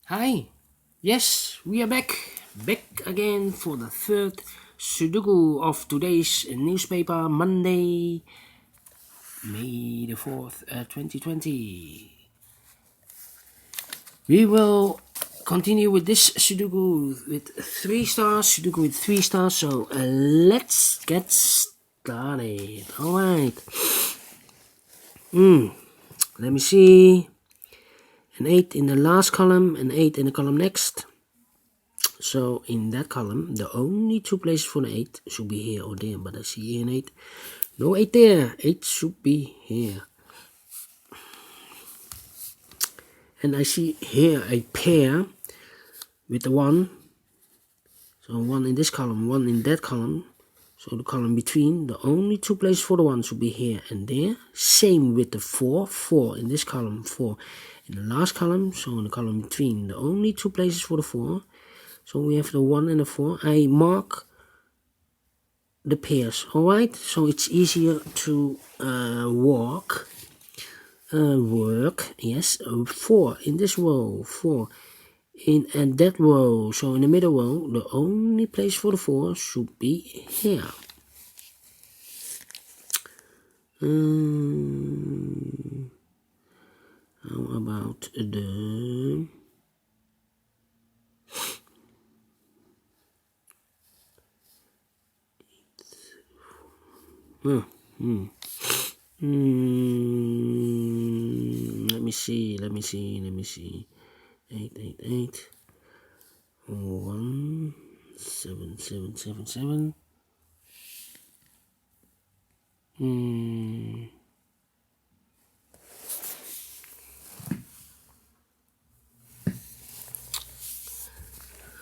Hi, yes, we are back again for the third Sudoku of today's newspaper, Monday, May the 4th, 2020. We will continue with this Sudoku with 3 stars, Sudoku with 3 stars, so let's get started. Alright. Let me see. An 8 in the last column, an 8 in the column next. So in that column, the only two places for the 8 should be here or there, but I see here an 8. No 8 there, 8 should be here. And I see here a pair with the 1. So 1 in this column, 1 in that column. So the column between, the only two places for the 1 should be here and there. Same with the 4, 4 in this column, 4 in the last column. So in the column between, the only two places for the 4. So we have the 1 and the 4. I mark the pairs, alright? So it's easier to work, yes, 4 in this row, 4 in and that row. So in the middle row, the only place for the 4 should be here. How about the... Let me see. 8, 8, 8. 1, 7, 7, 7, 7.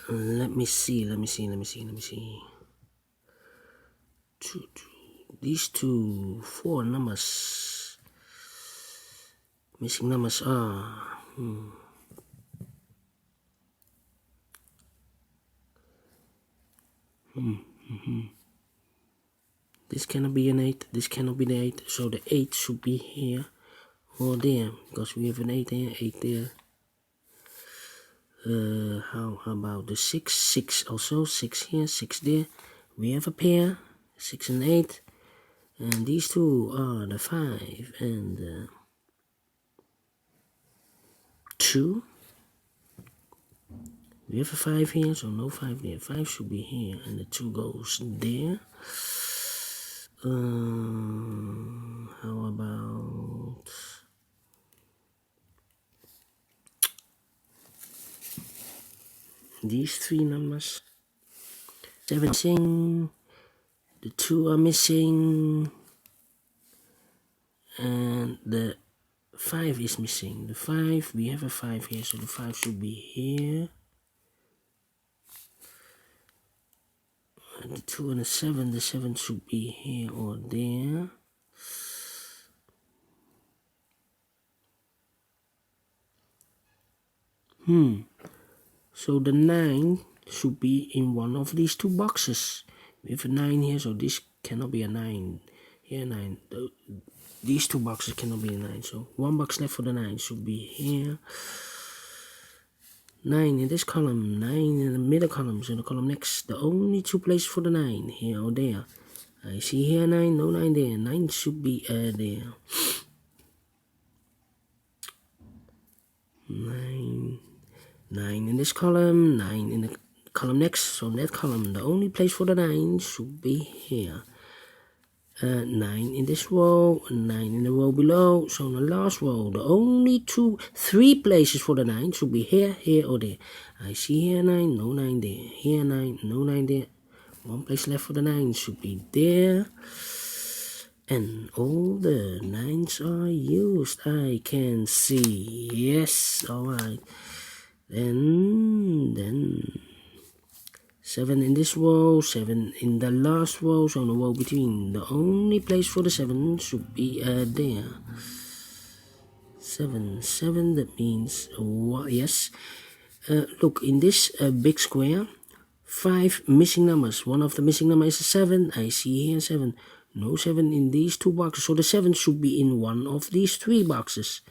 Let me see. These 4 numbers. Missing numbers are... This cannot be an 8, this cannot be the 8, so the 8 should be here or there, because we have an 8 there, 8 there. How about the 6? 6 also, 6 here, 6 there. We have a pair, 6 and 8, and these 2 are the 5 and the 2. We have a 5 here, so no 5 there. 5 should be here, and the 2 goes there. How about these 3 numbers? 7 missing, the 2 are missing, and the 5 is missing. The 5, we have a 5 here, so the 5 should be here. And the 2 and the 7 should be here or there. So the 9 should be in one of these 2 boxes. We have a 9 here, so this cannot be a 9. Here 9. These 2 boxes cannot be a 9. So 1 box left for the 9 should be here. 9 in this column, 9 in the middle column, so the column next, the only 2 places for the 9, here or there. I see here 9, no 9 there, 9 should be there. 9 in this column, 9 in the column next, so in that column, the only place for the 9 should be here. 9 in this row, 9 in the row below, so in the last row, the only 3 places for the 9 should be here, here or there. I see here 9, no 9 there, here 9, no 9 there. 1 place left for the 9 should be there. And all the 9s are used, I can see. Yes, alright. Then 7 in this row, 7 in the last row, so in the row between. The only place for the 7 should be there. 7, that means, yes. Look, in this big square, 5 missing numbers. One of the missing numbers is a 7. I see here 7. No 7 in these 2 boxes, so the 7 should be in one of these 3 boxes.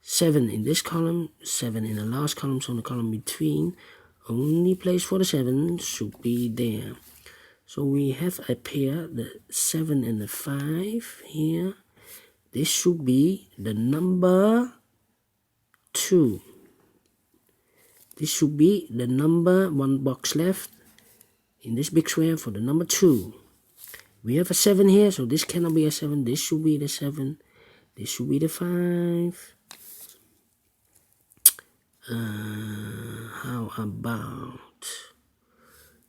7 in this column, 7 in the last column, so in the column between, only place for the 7 should be there. So we have a pair, the 7 and the 5 here. This should be the number 2. This should be the number, one box left in this big square for the number 2. We have a 7 here, so this cannot be a 7. This should be the 7. This should be the 5. How about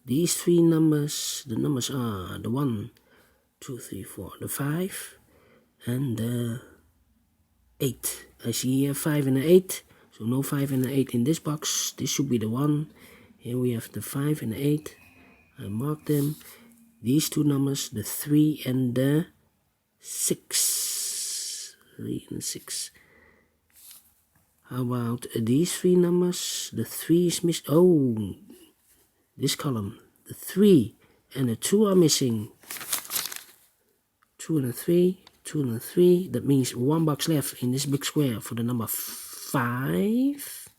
these 3 numbers? The numbers are the 1, 2, 3, 4, the 5, and the 8. I see here 5 and the 8, so no 5 and the 8 in this box. This should be the 1. Here we have the 5 and the 8. I marked them. These 2 numbers, the 3 and the 6. 3 and 6. How about these 3 numbers? The 3 is missing. Oh, this column. The 3 and the 2 are missing. 2 and a 3. 2 and a 3. That means 1 box left in this big square for the number 5.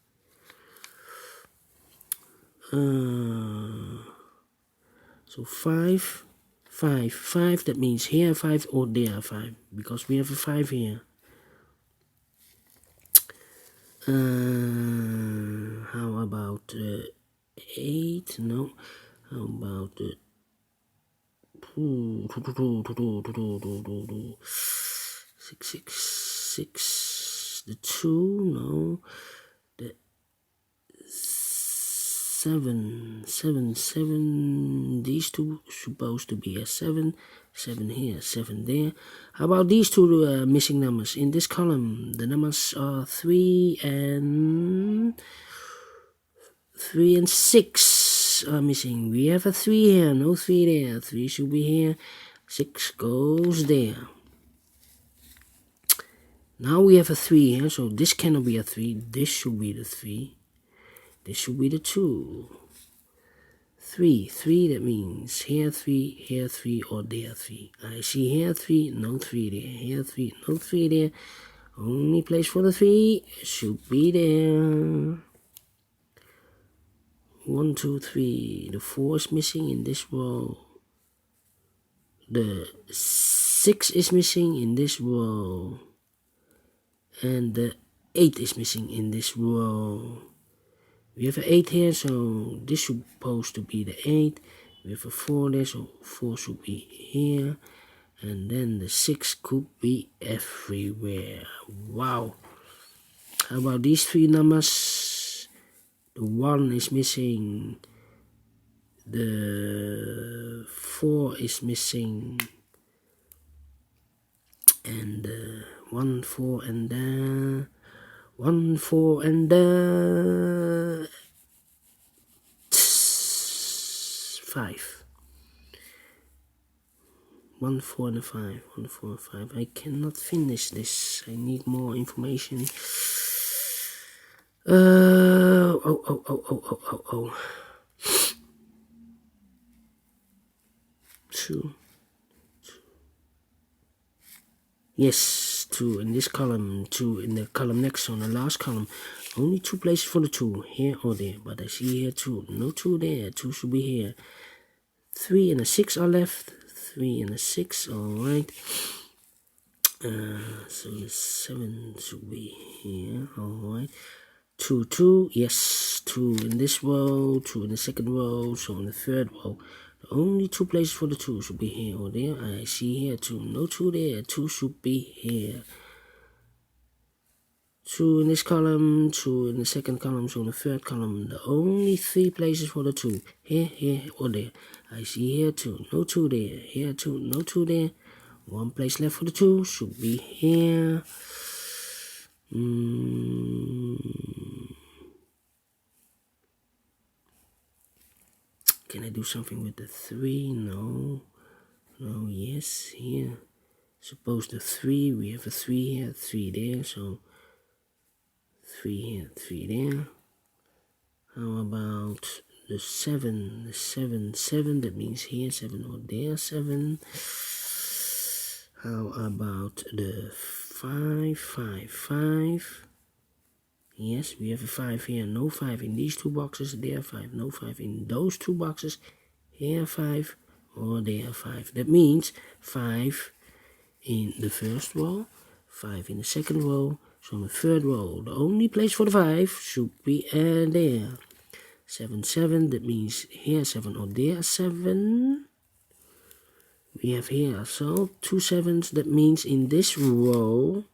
So 5, 5, 5. That means here 5 or there 5, because we have a 5 here. How about 8? No. How about 6, 6, 6. The 2? No. The 7, 7, 7. These 2 supposed to be a 7. 7 here, 7 there. How about these 2 missing numbers in this column? The numbers are 3 and 6 are missing. We have a 3 here, no 3 there. 3 should be here. 6 goes there. Now we have a 3 here, so this cannot be a 3. This should be the 3. This should be the 2. 3, 3, that means here 3, or there 3. I see here 3, no 3 there. Here 3, no 3 there. Only place for the 3 should be there. 1, 2, 3. The 4 is missing in this row. The 6 is missing in this row. And the 8 is missing in this row. We have an 8 here, so this should supposed to be the 8. We have a 4 there, so 4 should be here. And then the 6 could be everywhere. Wow. How about these 3 numbers? The 1 is missing. The 4 is missing. And 1, 4, and 1, 4, and 5. 1, 4, and 5. 1, 4, and 5. I cannot finish this. I need more information. Oh. 2. Yes, 2 in this column, 2 in the column next on the last column. Only 2 places for the 2, here or there. But I see here 2. No 2 there. 2 should be here. 3 and a 6 are left. 3 and a 6, alright. So the 7 should be here, alright. 2, 2, yes, 2 in this row, 2 in the second row, so in the third row. Only 2 places for the 2 should be here or there. I see here 2. No 2 there. 2 should be here. 2 in this column, 2 in the second column, so in the third column. The only 3 places for the 2. Here, or there. I see here 2. No 2 there. Here 2. No 2 there. 1 place left for the 2 should be here. Can I do something with the 3? No. No, yes, here. Suppose the 3, we have a 3 here, 3 there, so 3 here, 3 there. How about the 7? The 7, 7, that means here, 7 or there, 7. How about the 5, 5, 5? Yes, we have a 5 here, no 5 in these two boxes, there 5, no 5 in those two boxes, here 5, or there 5. That means 5 in the first row, 5 in the second row, so in the third row, the only place for the 5 should be there. 7, 7, that means here 7 or there 7. We have here, so 2 7s, that means in this row,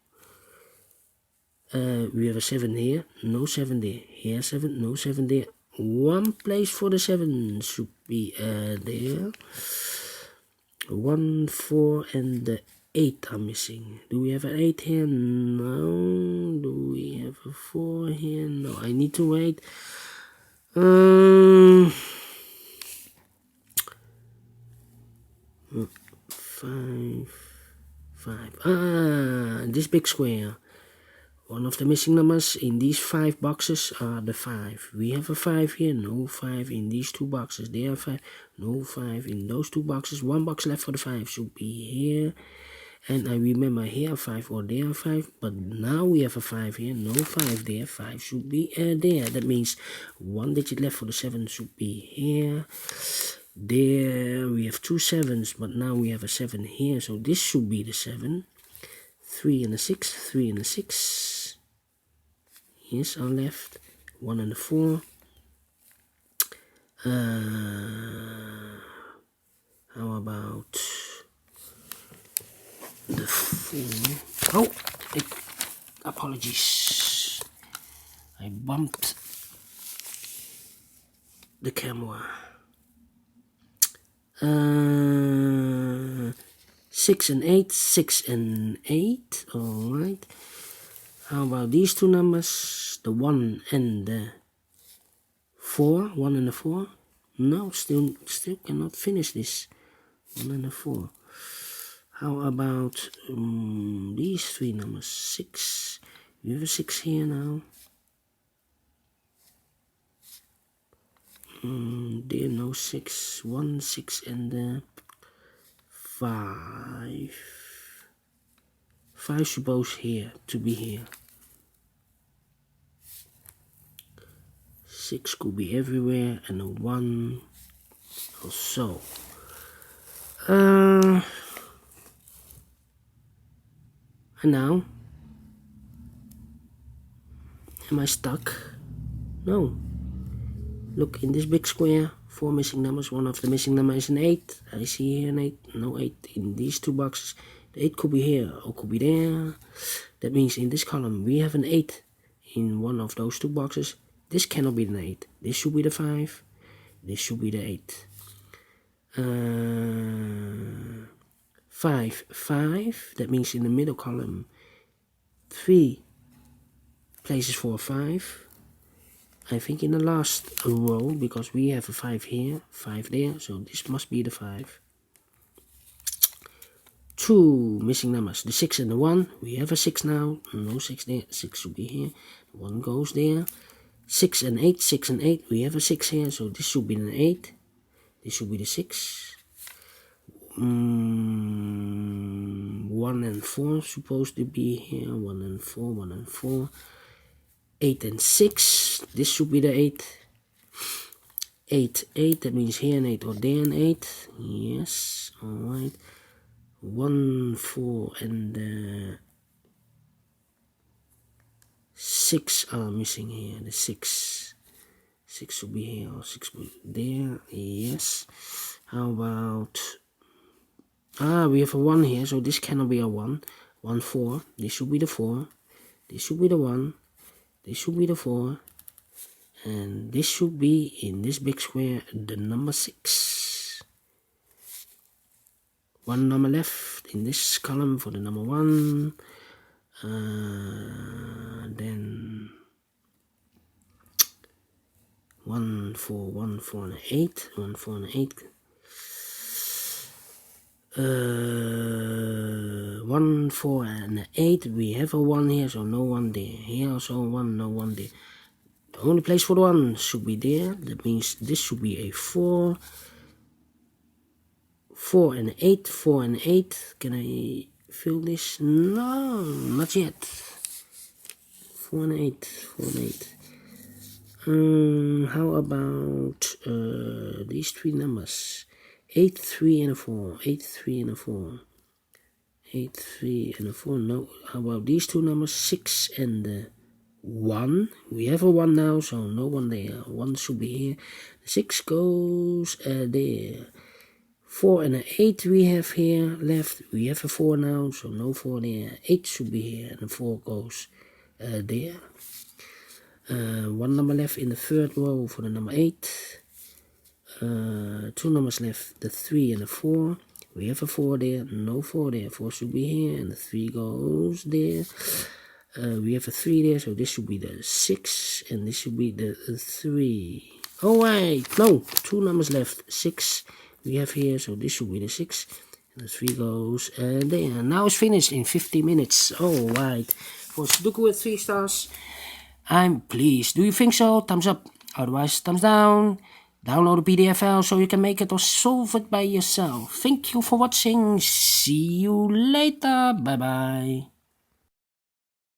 we have a 7 here, no 7 there, here 7, no 7 there. One place for the 7 should be there. 1, 4, and the 8 are missing. Do we have an 8 here? No. Do we have a 4 here? No. I need to wait. 5, 5. This big square. One of the missing numbers in these 5 boxes are the 5. We have a 5 here, no 5 in these 2 boxes. There are 5, no 5 in those 2 boxes. 1 box left for the 5 should be here. And I remember here 5 or there 5, but now we have a 5 here, no 5 there. 5 should be there. That means 1 digit left for the 7 should be here. There we have 2 7s, but now we have a 7 here, so this should be the 7. 3 and a 6, 3 and a 6. Yes, are left. 1 and a 4. How about the 4? Oh, apologies. I bumped the camera. 6 and 8, 6 and 8. Alright. How about these two numbers? The 1 and the 4. 1 and the 4. No, still cannot finish this. 1 and the 4. How about these 3 numbers? 6. We have a 6 here now. There no 6. 1, 6 and the 5. 5 supposed here to be here. 6 could be everywhere, and a 1 also. And now, am I stuck? No. Look, in this big square, 4 missing numbers. One of the missing numbers is an 8. I see here an 8. No 8 in these 2 boxes. The 8 could be here or could be there. That means in this column we have an 8 in one of those 2 boxes. This cannot be the 8. This should be the 5. This should be the 8. 5, 5. That means in the middle column 3 places for a 5. I think in the last row, because we have a 5 here, 5 there, so this must be the 5. 2 missing numbers, the 6 and the 1. We have a 6 now, no 6 there, 6 should be here, 1 goes there. 6 and 8, 6 and 8, we have a 6 here, so this should be an 8. This should be the 6. 1 and 4 supposed to be here, 1 and 4, 1 and 4. 8 and 6, this should be the 8. 8, 8, that means here an 8 or there an 8. Yes, alright. 1, 4, and 6 are missing here. The 6. 6 should be here or 6 should be there. Yes. How about... we have a 1 here, so this cannot be a 1. 1, 4. This should be the 4. This should be the 1. This should be the 4, and this should be, in this big square, the number 6. 1 number left in this column for the number 1. Then 1, 4, 1, 4, and 8. 1, 4, and 8. 1, 4, and 8. We have a 1 here, so no 1 there. Here also 1, no 1 there. The only place for the 1 should be there. That means this should be a 4. 4 and 8. 4 and 8. Can I fill this? No, not yet. 4 and 8, 4 and 8. How about these three numbers? 8, 3, and a 4. 8, 3, and a 4. 8, 3, and a 4. No. How about these two numbers? 6 and 1. We have a 1 now, so no 1 there. 1 should be here. 6 goes there. 4 and an 8 we have here left. We have a 4 now, so no 4 there. 8 should be here, and the 4 goes there. 1 number left in the third row for the number 8. 2 numbers left, the 3 and the 4. We have a 4 there, no 4 there. 4 should be here, and the 3 goes there. We have a 3 there, so this should be the 6, and this should be the 3. Oh wait, no, 2 numbers left. 6 we have here, so this should be the 6. And the 3 goes there. Now it's finished in 50 minutes. Alright, for Sudoku with 3 stars, I'm pleased. Do you think so? Thumbs up. Otherwise, thumbs down. Download the PDF file so you can make it or solve it by yourself. Thank you for watching. See you later. Bye bye.